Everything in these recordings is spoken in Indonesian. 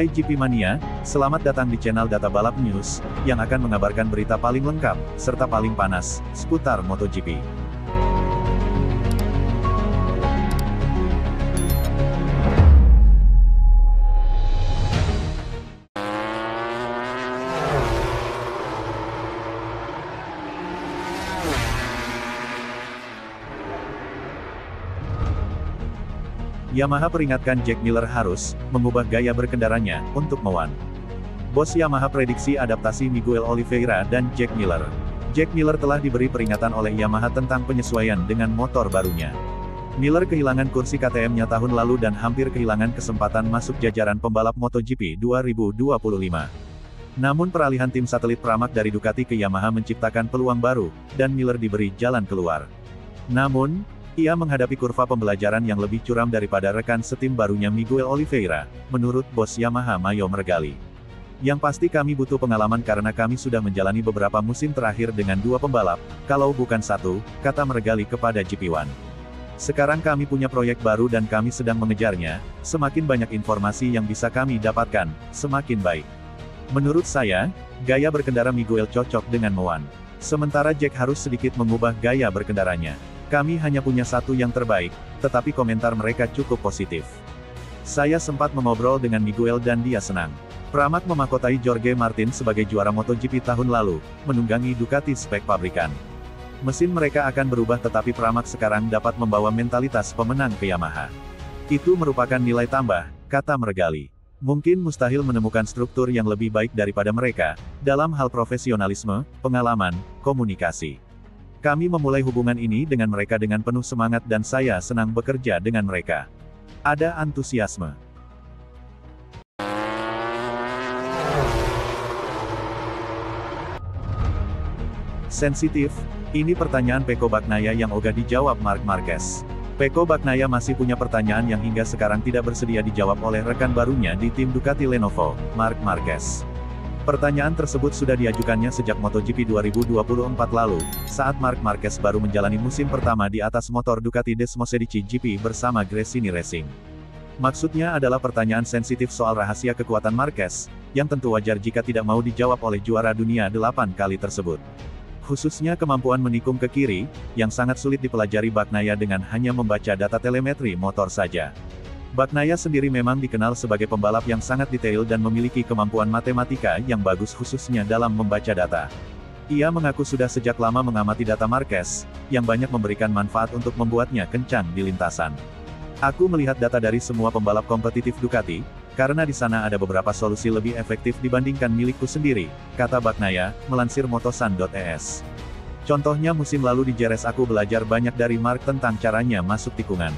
Hai GP Mania, selamat datang di channel Data Balap News, yang akan mengabarkan berita paling lengkap, serta paling panas, seputar MotoGP. Yamaha peringatkan Jack Miller harus mengubah gaya berkendaranya untuk Mo1. Bos Yamaha prediksi adaptasi Miguel Oliveira dan Jack Miller. Jack Miller telah diberi peringatan oleh Yamaha tentang penyesuaian dengan motor barunya. Miller kehilangan kursi KTM-nya tahun lalu dan hampir kehilangan kesempatan masuk jajaran pembalap MotoGP 2025. Namun peralihan tim satelit Pramac dari Ducati ke Yamaha menciptakan peluang baru, dan Miller diberi jalan keluar. Namun, ia menghadapi kurva pembelajaran yang lebih curam daripada rekan setim barunya Miguel Oliveira, menurut bos Yamaha Mayo Meregali. Yang pasti kami butuh pengalaman karena kami sudah menjalani beberapa musim terakhir dengan dua pembalap, kalau bukan satu, kata Meregali kepada GP1. Sekarang kami punya proyek baru dan kami sedang mengejarnya, semakin banyak informasi yang bisa kami dapatkan, semakin baik. Menurut saya, gaya berkendara Miguel cocok dengan Mo1. Sementara Jack harus sedikit mengubah gaya berkendaranya. Kami hanya punya satu yang terbaik, tetapi komentar mereka cukup positif. Saya sempat mengobrol dengan Miguel dan dia senang. Pramac memahkotai Jorge Martin sebagai juara MotoGP tahun lalu, menunggangi Ducati spek pabrikan. Mesin mereka akan berubah tetapi Pramac sekarang dapat membawa mentalitas pemenang ke Yamaha. Itu merupakan nilai tambah, kata Meregali. Mungkin mustahil menemukan struktur yang lebih baik daripada mereka, dalam hal profesionalisme, pengalaman, komunikasi. Kami memulai hubungan ini dengan mereka dengan penuh semangat dan saya senang bekerja dengan mereka. Ada antusiasme. Sensitif, ini pertanyaan Pecco Bagnaia yang ogah dijawab Marc Marquez. Pecco Bagnaia masih punya pertanyaan yang hingga sekarang tidak bersedia dijawab oleh rekan barunya di tim Ducati Lenovo, Marc Marquez. Pertanyaan tersebut sudah diajukannya sejak MotoGP 2024 lalu, saat Marc Marquez baru menjalani musim pertama di atas motor Ducati Desmosedici GP bersama Gresini Racing. Maksudnya adalah pertanyaan sensitif soal rahasia kekuatan Marquez, yang tentu wajar jika tidak mau dijawab oleh juara dunia 8 kali tersebut. Khususnya kemampuan menikung ke kiri, yang sangat sulit dipelajari Bagnaia dengan hanya membaca data telemetri motor saja. Bagnaia sendiri memang dikenal sebagai pembalap yang sangat detail dan memiliki kemampuan matematika yang bagus khususnya dalam membaca data. Ia mengaku sudah sejak lama mengamati data Marquez, yang banyak memberikan manfaat untuk membuatnya kencang di lintasan. Aku melihat data dari semua pembalap kompetitif Ducati, karena di sana ada beberapa solusi lebih efektif dibandingkan milikku sendiri, kata Bagnaia, melansir motosan.es. Contohnya musim lalu di Jerez aku belajar banyak dari Marc tentang caranya masuk tikungan.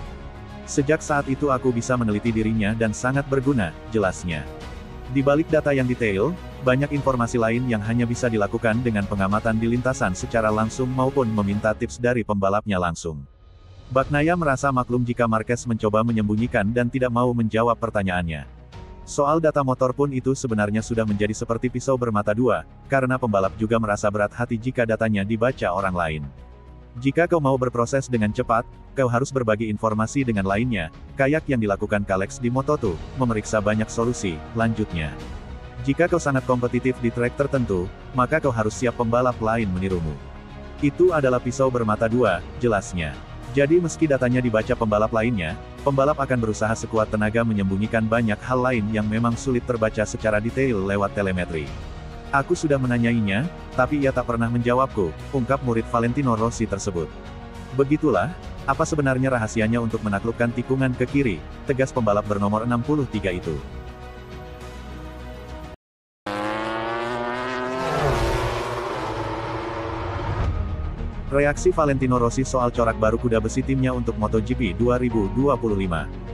Sejak saat itu aku bisa meneliti dirinya dan sangat berguna, jelasnya. Di balik data yang detail, banyak informasi lain yang hanya bisa dilakukan dengan pengamatan di lintasan secara langsung maupun meminta tips dari pembalapnya langsung. Bagnaia merasa maklum jika Marquez mencoba menyembunyikan dan tidak mau menjawab pertanyaannya. Soal data motor pun itu sebenarnya sudah menjadi seperti pisau bermata dua, karena pembalap juga merasa berat hati jika datanya dibaca orang lain. Jika kau mau berproses dengan cepat, kau harus berbagi informasi dengan lainnya, kayak yang dilakukan Kalex di Moto2, memeriksa banyak solusi, lanjutnya. Jika kau sangat kompetitif di trek tertentu, maka kau harus siap pembalap lain menirumu. Itu adalah pisau bermata dua, jelasnya. Jadi meski datanya dibaca pembalap lainnya, pembalap akan berusaha sekuat tenaga menyembunyikan banyak hal lain yang memang sulit terbaca secara detail lewat telemetri. Aku sudah menanyainya, tapi ia tak pernah menjawabku, ungkap murid Valentino Rossi tersebut. Begitulah, apa sebenarnya rahasianya untuk menaklukkan tikungan ke kiri, tegas pembalap bernomor 63 itu. Reaksi Valentino Rossi soal corak baru kuda besi timnya untuk MotoGP 2025.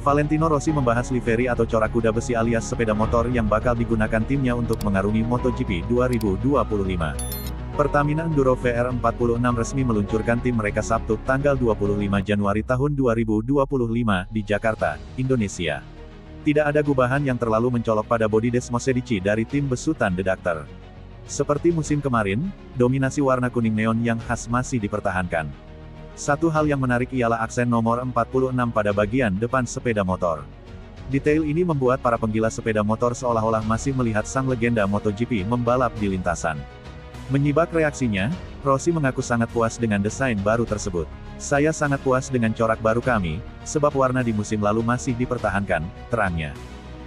Valentino Rossi membahas livery atau corak kuda besi alias sepeda motor yang bakal digunakan timnya untuk mengarungi MotoGP 2025. Pertamina Enduro VR46 resmi meluncurkan tim mereka Sabtu, tanggal 25 Januari tahun 2025 di Jakarta, Indonesia. Tidak ada gubahan yang terlalu mencolok pada bodi Desmosedici dari tim besutan The Doctor. Seperti musim kemarin, dominasi warna kuning neon yang khas masih dipertahankan. Satu hal yang menarik ialah aksen nomor 46 pada bagian depan sepeda motor. Detail ini membuat para penggila sepeda motor seolah-olah masih melihat sang legenda MotoGP membalap di lintasan. Menyibak reaksinya, Rossi mengaku sangat puas dengan desain baru tersebut. Saya sangat puas dengan corak baru kami, sebab warna di musim lalu masih dipertahankan, terangnya.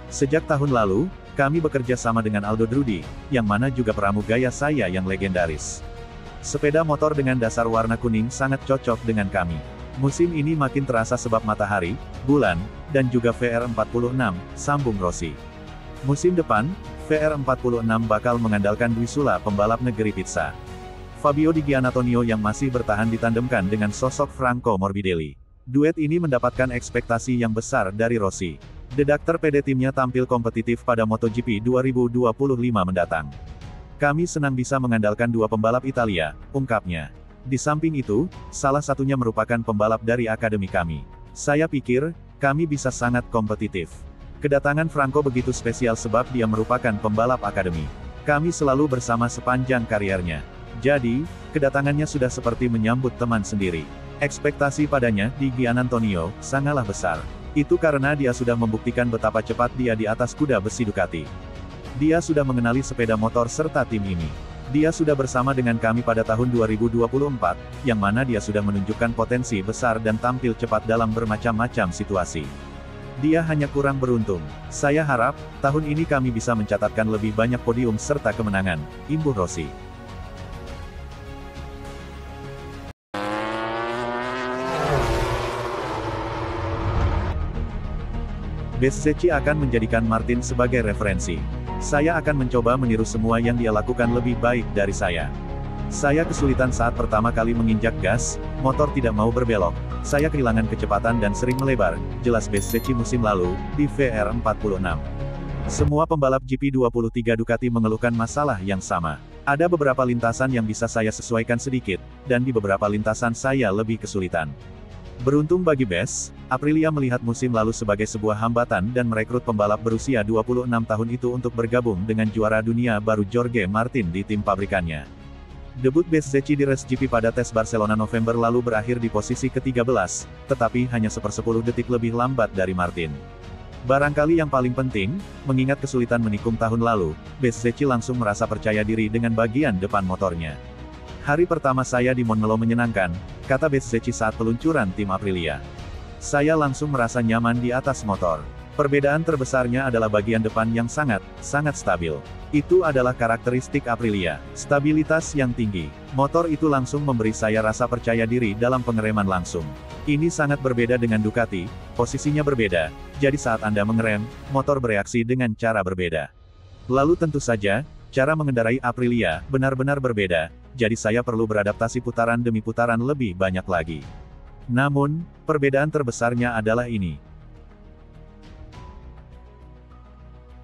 Sejak tahun lalu, kami bekerja sama dengan Aldo Drudi, yang mana juga pramugaya saya yang legendaris. Sepeda motor dengan dasar warna kuning sangat cocok dengan kami. Musim ini makin terasa sebab matahari, bulan, dan juga VR46, sambung Rossi. Musim depan, VR46 bakal mengandalkan Dwi Sula pembalap negeri pizza. Fabio Di Giannantonio yang masih bertahan ditandemkan dengan sosok Franco Morbidelli. Duet ini mendapatkan ekspektasi yang besar dari Rossi. Redaktur PD timnya tampil kompetitif pada MotoGP 2025 mendatang. Kami senang bisa mengandalkan dua pembalap Italia, ungkapnya. Di samping itu, salah satunya merupakan pembalap dari akademi kami. Saya pikir, kami bisa sangat kompetitif. Kedatangan Franco begitu spesial sebab dia merupakan pembalap akademi. Kami selalu bersama sepanjang kariernya. Jadi, kedatangannya sudah seperti menyambut teman sendiri. Ekspektasi padanya, Di Giannantonio, sangatlah besar. Itu karena dia sudah membuktikan betapa cepat dia di atas kuda besi Ducati. Dia sudah mengenali sepeda motor serta tim ini. Dia sudah bersama dengan kami pada tahun 2024, yang mana dia sudah menunjukkan potensi besar dan tampil cepat dalam bermacam-macam situasi. Dia hanya kurang beruntung. Saya harap, tahun ini kami bisa mencatatkan lebih banyak podium serta kemenangan, imbuh Rossi. Bezzecchi akan menjadikan Martin sebagai referensi. Saya akan mencoba meniru semua yang dia lakukan lebih baik dari saya. Saya kesulitan saat pertama kali menginjak gas, motor tidak mau berbelok, saya kehilangan kecepatan dan sering melebar, jelas Bezzecchi musim lalu, di VR46. Semua pembalap GP23 Ducati mengeluhkan masalah yang sama. Ada beberapa lintasan yang bisa saya sesuaikan sedikit, dan di beberapa lintasan saya lebih kesulitan. Beruntung bagi Bez, Aprilia melihat musim lalu sebagai sebuah hambatan dan merekrut pembalap berusia 26 tahun itu untuk bergabung dengan juara dunia baru Jorge Martin di tim pabrikannya. Debut Bezzecchi di Race GP pada tes Barcelona November lalu berakhir di posisi ke-13, tetapi hanya 1/10 detik lebih lambat dari Martin. Barangkali yang paling penting, mengingat kesulitan menikung tahun lalu, Bezzecchi langsung merasa percaya diri dengan bagian depan motornya. Hari pertama saya di Montmello menyenangkan, kata Bezzecchi saat peluncuran tim Aprilia. Saya langsung merasa nyaman di atas motor. Perbedaan terbesarnya adalah bagian depan yang sangat stabil. Itu adalah karakteristik Aprilia, stabilitas yang tinggi. Motor itu langsung memberi saya rasa percaya diri dalam pengereman langsung. Ini sangat berbeda dengan Ducati, posisinya berbeda, jadi saat Anda mengerem, motor bereaksi dengan cara berbeda. Lalu tentu saja, cara mengendarai Aprilia benar-benar berbeda, jadi saya perlu beradaptasi putaran demi putaran lebih banyak lagi. Namun, perbedaan terbesarnya adalah ini.